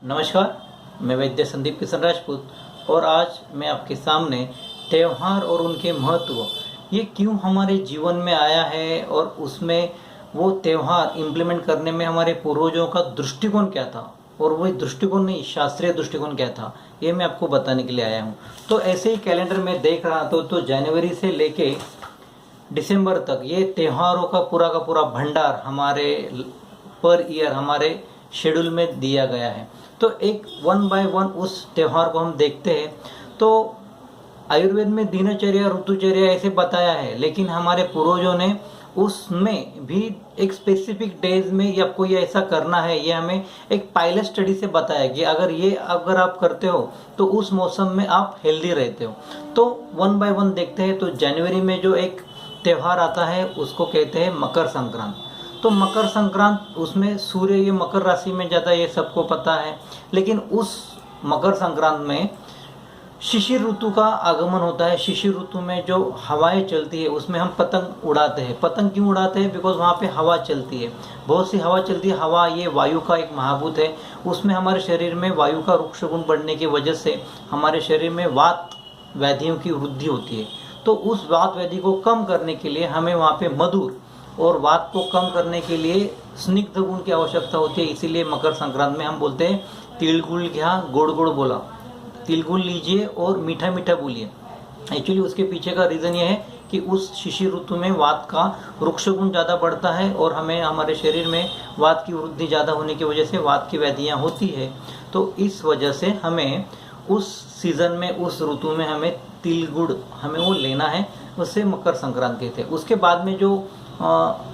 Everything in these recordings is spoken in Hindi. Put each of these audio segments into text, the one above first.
नमस्कार, मैं वैद्य संदीप किशन राजपूत और आज मैं आपके सामने त्यौहार और उनके महत्व, ये क्यों हमारे जीवन में आया है और उसमें वो त्यौहार इम्प्लीमेंट करने में हमारे पूर्वजों का दृष्टिकोण क्या था और वही दृष्टिकोण नहीं, शास्त्रीय दृष्टिकोण क्या था, ये मैं आपको बताने के लिए आया हूँ। तो ऐसे ही कैलेंडर में देख रहा था तो जनवरी से लेके दिसंबर तक ये त्योहारों का पूरा भंडार हमारे पर ईयर हमारे शेड्यूल में दिया गया है। तो एक वन बाय वन उस त्यौहार को हम देखते हैं। तो आयुर्वेद में दिनचर्या ऋतुचर्या ऐसे बताया है, लेकिन हमारे पूर्वजों ने उसमें भी एक स्पेसिफिक डेज में या आपको ये ऐसा करना है, ये हमें एक पायलट स्टडी से बताया कि अगर आप करते हो तो उस मौसम में आप हेल्दी रहते हो। तो वन बाय वन देखते हैं। तो जनवरी में जो एक त्यौहार आता है उसको कहते हैं मकर संक्रांत। तो मकर संक्रांत, उसमें सूर्य ये मकर राशि में ज़्यादा, ये सबको पता है। लेकिन उस मकर संक्रांत में शिशिर ऋतु का आगमन होता है। शिशिर ऋतु में जो हवाएं चलती है उसमें हम पतंग उड़ाते हैं। पतंग क्यों उड़ाते हैं? बिकॉज वहाँ पे हवा चलती है, बहुत सी हवा चलती है। हवा ये वायु का एक महाभूत है। उसमें हमारे शरीर में वायु का रुक्ष गुण बढ़ने की वजह से हमारे शरीर में वात व्याधियों की वृद्धि होती है। तो उस वात व्याधि को कम करने के लिए हमें वहाँ पे मधुर, और वात को कम करने के लिए स्निग्ध गुण की आवश्यकता होती है। इसीलिए मकर संक्रांत में हम बोलते हैं तिलगुल घ्या गोड़ गोड़ बोला, तिलगुल लीजिए और मीठा मीठा बोलिए। एक्चुअली उसके पीछे का रीज़न ये है कि उस शिशिर ऋतु में वात का रुक्ष गुण ज़्यादा बढ़ता है और हमें हमारे शरीर में वात की वृद्धि ज़्यादा होने की वजह से वात की व्याधियाँ होती है। तो इस वजह से हमें उस सीज़न में, उस ऋतु में हमें तिल गुड़ हमें वो लेना है। उससे मकर संक्रांति कहते हैं। उसके बाद में जो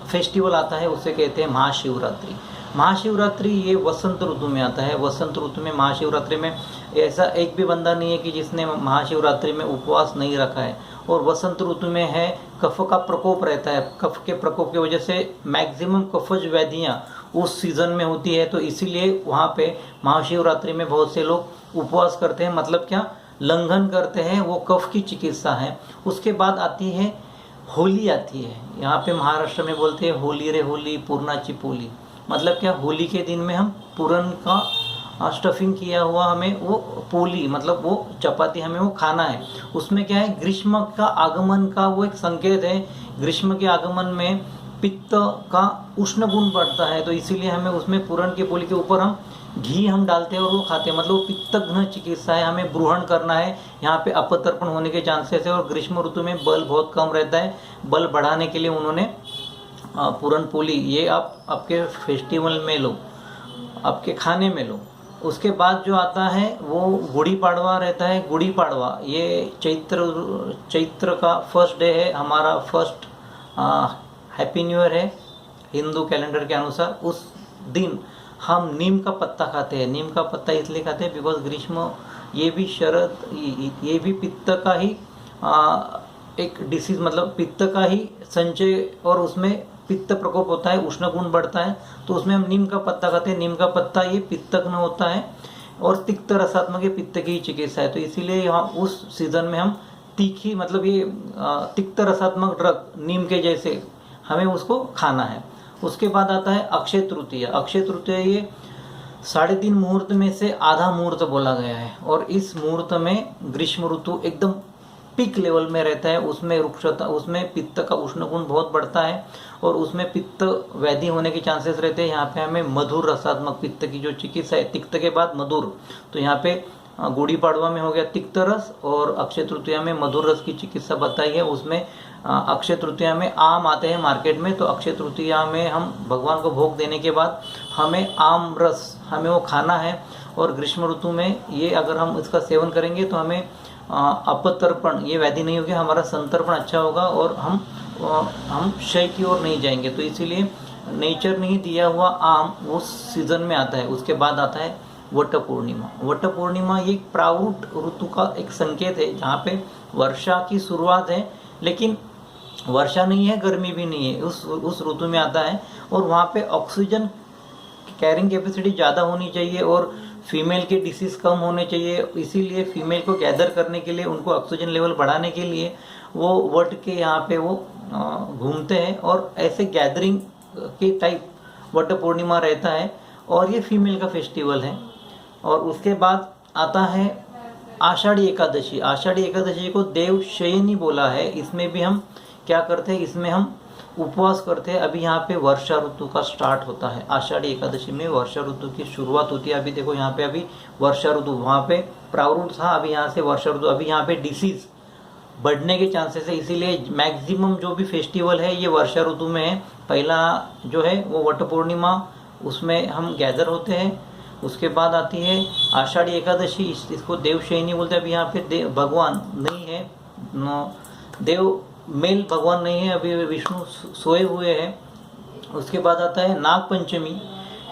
फेस्टिवल आता है उसे कहते हैं महाशिवरात्रि। महाशिवरात्रि ये वसंत ऋतु में आता है। वसंत ऋतु में महाशिवरात्रि में ऐसा एक भी बंदा नहीं है कि जिसने महाशिवरात्रि में उपवास नहीं रखा है। और वसंत ऋतु में है कफ का प्रकोप रहता है। कफ के प्रकोप की वजह से मैक्सिमम कफज व्याधियाँ उस सीज़न में होती है। तो इसीलिए वहाँ पे महाशिवरात्रि में बहुत से लोग उपवास करते हैं। मतलब क्या, लंघन करते हैं, वो कफ की चिकित्सा है। उसके बाद आती है होली आती है। यहाँ पे महाराष्ट्र में बोलते हैं होली रे होली पूर्णाची पोली। मतलब क्या, होली के दिन में हम पूरन का स्टफिंग किया हुआ हमें वो पोली, मतलब वो चपाती हमें वो खाना है। उसमें क्या है, ग्रीष्म का आगमन का वो एक संकेत है। ग्रीष्म के आगमन में पित्त का उष्ण गुण बढ़ता है। तो इसीलिए हमें उसमें पूरन की पोली के ऊपर हम घी हम डालते हैं और वो खाते हैं। मतलब वो पित्तघ्न चिकित्सा है। हमें ब्रूहण करना है। यहाँ पे अपतर्पण होने के चांसेस है। और ग्रीष्म ऋतु में बल बहुत कम रहता है। बल बढ़ाने के लिए उन्होंने पूरन पोली ये आप आपके फेस्टिवल में लो, आपके खाने में लो। उसके बाद जो आता है वो गुड़ी पाड़वा रहता है। गुड़ी पाड़वा ये चैत्र का फर्स्ट डे है। हमारा फर्स्ट हैप्पी न्यू ईयर है हिंदू कैलेंडर के अनुसार। उस दिन हम नीम का पत्ता खाते हैं। नीम का पत्ता इसलिए खाते हैं बिकॉज ग्रीष्म ये भी शरद, ये भी पित्त का ही एक डिसीज, मतलब पित्त का ही संचय, और उसमें पित्त प्रकोप होता है, उष्ण गुण बढ़ता है। तो उसमें हम नीम का पत्ता खाते हैं। नीम का पत्ता ये पित्तघ्न होता है और तिक्त रसात्मक पित्त की चिकित्सा है। तो इसीलिए यहाँ उस सीजन में हम तीखी, मतलब ये तिक्त रसात्मक ड्रग नीम के जैसे हमें उसको खाना है। उसके बाद आता है अक्षय तृतीया। अक्षय तृतीया ये 3.5 मुहूर्त में से आधा मुहूर्त बोला गया है। और इस मुहूर्त में ग्रीष्म ऋतु एकदम पीक लेवल में रहता है। उसमें रुक्षता, उसमें पित्त का उष्ण गुण बहुत बढ़ता है और उसमें पित्त व्याधि होने के चांसेस रहते हैं। यहाँ पे हमें मधुर रसात्मक पित्त की जो चिकित्सा है, तिक्त के बाद मधुर, तो यहाँ पे गुड़ी पाड़वा में हो गया तिक्त रस और अक्षय तृतीया में मधुर रस की चिकित्सा बताई है। उसमें अक्षय तृतीया में आम आते हैं मार्केट में। तो अक्षय तृतीया में हम भगवान को भोग देने के बाद हमें आम रस हमें वो खाना है। और ग्रीष्म ऋतु में ये अगर हम इसका सेवन करेंगे तो हमें अपतर्पण, ये व्याधि नहीं होगी, हमारा संतर्पण अच्छा होगा और हम क्षय की ओर नहीं जाएंगे। तो इसीलिए नेचर ने ही दिया हुआ आम उस सीजन में आता है। उसके बाद आता है वट पूर्णिमा। वट पूर्णिमा ये प्राउड ऋतु का एक संकेत है, जहाँ पे वर्षा की शुरुआत है, लेकिन वर्षा नहीं है, गर्मी भी नहीं है, उस ऋतु में आता है। और वहाँ पे ऑक्सीजन कैरिंग कैपेसिटी ज़्यादा होनी चाहिए और फीमेल के डिसीज कम होने चाहिए। इसीलिए फीमेल को गैदर करने के लिए, उनको ऑक्सीजन लेवल बढ़ाने के लिए वो वट के यहाँ पे वो घूमते हैं और ऐसे गैदरिंग के टाइप वट पूर्णिमा रहता है। और ये फीमेल का फेस्टिवल है। और उसके बाद आता है आषाढ़ी एकादशी। आषाढ़ी एकादशी को देव शयनी बोला है। इसमें भी हम क्या करते हैं, इसमें हम उपवास करते हैं। अभी यहाँ पे वर्षा ऋतु का स्टार्ट होता है। आषाढ़ी एकादशी में वर्षा ऋतु की शुरुआत होती है। अभी देखो यहाँ पे अभी वर्षा ऋतु, वहाँ पे प्रावरुद्ध था, अभी यहाँ से वर्षा ऋतु। अभी यहाँ पे डिसीज बढ़ने के चांसेस है, इसीलिए मैक्सिमम जो भी फेस्टिवल है ये वर्षा ऋतु में है। पहला जो है वो वट पूर्णिमा, उसमें हम गैदर होते हैं। उसके बाद आती है आषाढ़ी एकादशी, इसको देवशयनी बोलते हैं। अभी यहाँ पे देव भगवान नहीं है, देव मेल भगवान नहीं है, अभी विष्णु सोए हुए हैं। उसके बाद आता है नाग पंचमी।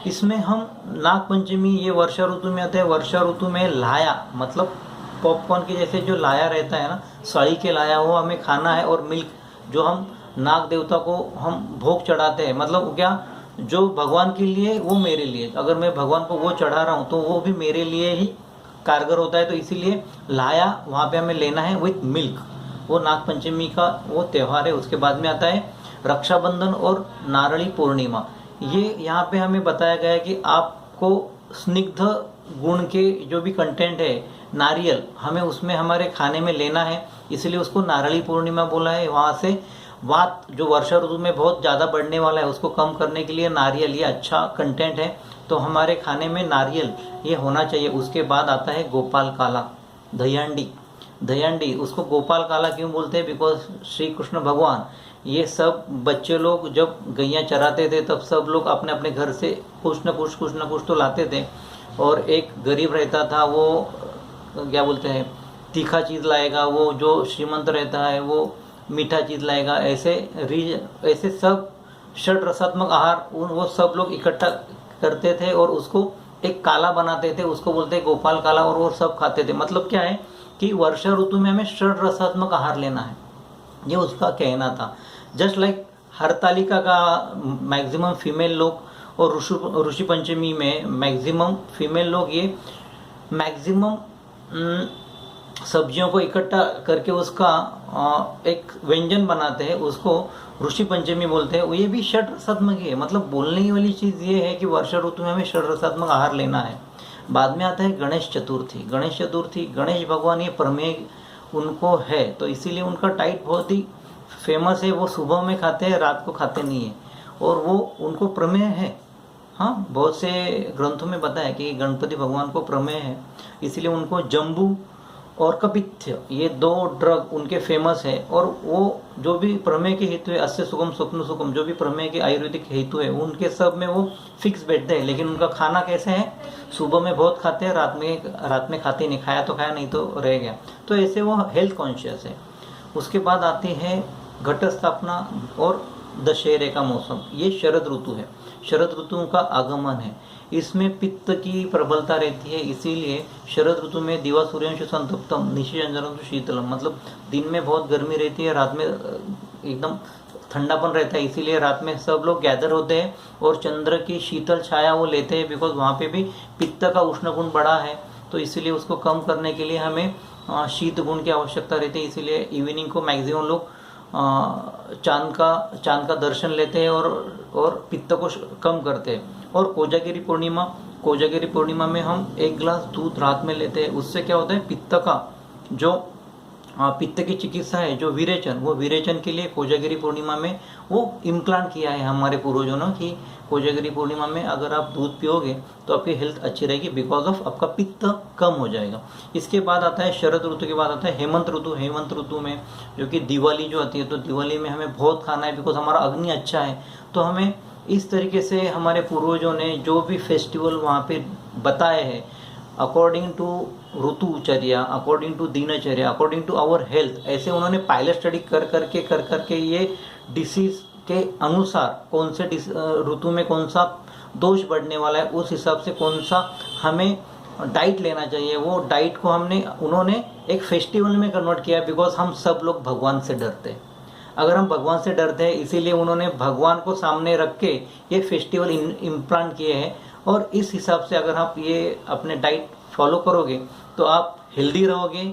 इसमें हम नाग पंचमी ये वर्षा ऋतु में आता है। वर्षा ऋतु में लाया मतलब पॉपकॉर्न के जैसे जो लाया रहता है ना, सड़ी के लाया, वो हमें खाना है। और मिल्क जो हम नाग देवता को हम भोग चढ़ाते हैं, मतलब क्या, जो भगवान के लिए वो मेरे लिए, अगर मैं भगवान को वो चढ़ा रहा हूँ तो वो भी मेरे लिए ही कारगर होता है। तो इसीलिए लाया वहाँ पे हमें लेना है विथ मिल्क। वो नाग पंचमी का वो त्यौहार है। उसके बाद में आता है रक्षाबंधन और नारळी पूर्णिमा। ये यहाँ पे हमें बताया गया है कि आपको स्निग्ध गुण के जो भी कंटेंट है, नारियल, हमें उसमें हमारे खाने में लेना है, इसलिए उसको नारळी पूर्णिमा बोला है। वहाँ से वात जो वर्षा ऋतु में बहुत ज़्यादा बढ़ने वाला है, उसको कम करने के लिए नारियल ये अच्छा कंटेंट है, तो हमारे खाने में नारियल ये होना चाहिए। उसके बाद आता है गोपाल काला, दहीहंडी। दहीहंडी उसको गोपाल काला क्यों बोलते हैं, बिकॉज श्री कृष्ण भगवान ये सब बच्चे लोग जब गैया चराते थे तब सब लोग अपने अपने घर से कुछ न कुछ तो लाते थे। और एक गरीब रहता था, वो क्या बोलते हैं, तीखा चीज़ लाएगा, वो जो श्रीमंत रहता है वो मीठा चीज़ लाएगा। ऐसे सब षड रसात्मक आहार वो सब लोग इकट्ठा करते थे और उसको एक काला बनाते थे, उसको बोलते हैं गोपाल काला, और वो सब खाते थे। मतलब क्या है कि वर्षा ऋतु में हमें षड रसात्मक आहार लेना है, ये उसका कहना था। जस्ट लाइक हरतालिका का मैक्सिमम फीमेल लोग, और ऋषि पंचमी में मैक्सिमम फीमेल लोग ये मैक्सिमम सब्जियों को इकट्ठा करके उसका एक व्यंजन बनाते हैं, उसको ऋषि पंचमी बोलते हैं। ये भी षड रसात्मक है। मतलब बोलने वाली चीज़ ये है कि वर्षा ऋतु में हमें षड रसात्मक आहार लेना है। बाद में आता है गणेश चतुर्थी। गणेश चतुर्थी, गणेश भगवान ये प्रमेय उनको है, तो इसीलिए उनका डाइट बहुत ही फेमस है। वो सुबह में खाते हैं, रात को खाते नहीं है, और वो उनको प्रमेय है। हाँ, बहुत से ग्रंथों में बताया कि गणपति भगवान को प्रमेय है, इसीलिए उनको जम्बू और कपित्थ ये दो ड्रग उनके फेमस है। और वो जो भी प्रमेय के हेतु है, अस्य सुगम स्वप्न सुगम, जो भी प्रमेय के आयुर्वेदिक हेतु है, उनके सब में वो फिक्स बैठते हैं। लेकिन उनका खाना कैसे है, सुबह में बहुत खाते हैं, रात में खाते नहीं, खाया तो खाया, नहीं तो रह गया। तो ऐसे वो हेल्थ कॉन्शियस है। उसके बाद आती है घट स्थापना और दशहरे का मौसम। ये शरद ऋतु है, शरद ऋतु का आगमन है। इसमें पित्त की प्रबलता रहती है, इसीलिए शरद ऋतु में दिवा सूर्यांशु संतप्तम निशि अंजनम शीतलम, मतलब दिन में बहुत गर्मी रहती है, रात में एकदम ठंडापन रहता है। इसीलिए रात में सब लोग गैदर होते हैं और चंद्र की शीतल छाया वो लेते हैं, बिकॉज वहाँ पे भी पित्त का उष्ण गुण बढ़ा है। तो इसीलिए उसको कम करने के लिए हमें शीत गुण की आवश्यकता रहती है। इसीलिए इवनिंग को मैक्सिमम लोग चांद का दर्शन लेते हैं और पित्त को कम करते हैं। और कोजागिरी पूर्णिमा में हम 1 गिलास दूध रात में लेते हैं। उससे क्या होता है, पित्त का जो पित्त की चिकित्सा है, जो विरेचन, वो विरेचन के लिए कोजागिरी पूर्णिमा में वो इम्प्लांट किया है हमारे पूर्वजों ने कि कोजागिरी पूर्णिमा में अगर आप दूध पियोगे तो आपकी हेल्थ अच्छी रहेगी, बिकॉज ऑफ आपका पित्त कम हो जाएगा। इसके बाद आता है शरद ऋतु के बाद आता है हेमंत ऋतु। हेमंत ऋतु में जो कि दिवाली जो आती है, तो दिवाली में हमें बहुत खाना है, बिकॉज हमारा अग्नि अच्छा है। तो हमें इस तरीके से हमारे पूर्वजों ने जो भी फेस्टिवल वहाँ पे बताए हैं, अकॉर्डिंग टू ऋतुचर्या, अकॉर्डिंग टू दिनचर्या, अकॉर्डिंग टू आवर हेल्थ, ऐसे उन्होंने पायलट स्टडी कर करके ये डिसीज के अनुसार कौन से ऋतु में कौन सा दोष बढ़ने वाला है, उस हिसाब से कौन सा हमें डाइट लेना चाहिए, वो डाइट को उन्होंने एक फेस्टिवल में कन्वर्ट किया। बिकॉज हम सब लोग भगवान से डरते हैं। अगर हम भगवान से डरते हैं, इसीलिए उन्होंने भगवान को सामने रख के ये फेस्टिवल इम्प्लांट किए हैं। और इस हिसाब से अगर आप ये अपने डाइट फॉलो करोगे तो आप हेल्दी रहोगे।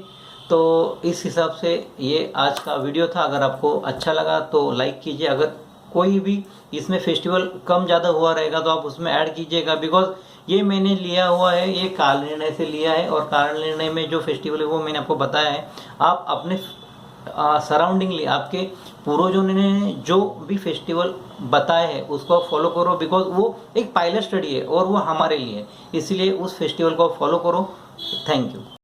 तो इस हिसाब से ये आज का वीडियो था। अगर आपको अच्छा लगा तो लाइक कीजिए। अगर कोई भी इसमें फेस्टिवल कम ज़्यादा हुआ रहेगा तो आप उसमें ऐड कीजिएगा, बिकॉज ये मैंने लिया हुआ है, ये काल निर्णय से लिया है, और काल निर्णय में जो फेस्टिवल है वो मैंने आपको बताया है। आप अपने सराउंडिंगली आपके पूर्वजों ने जो भी फेस्टिवल बताए हैं उसको फॉलो करो, बिकॉज वो एक पायलट स्टडी है और वो हमारे लिए है, इसलिए उस फेस्टिवल को फॉलो करो। Thank you.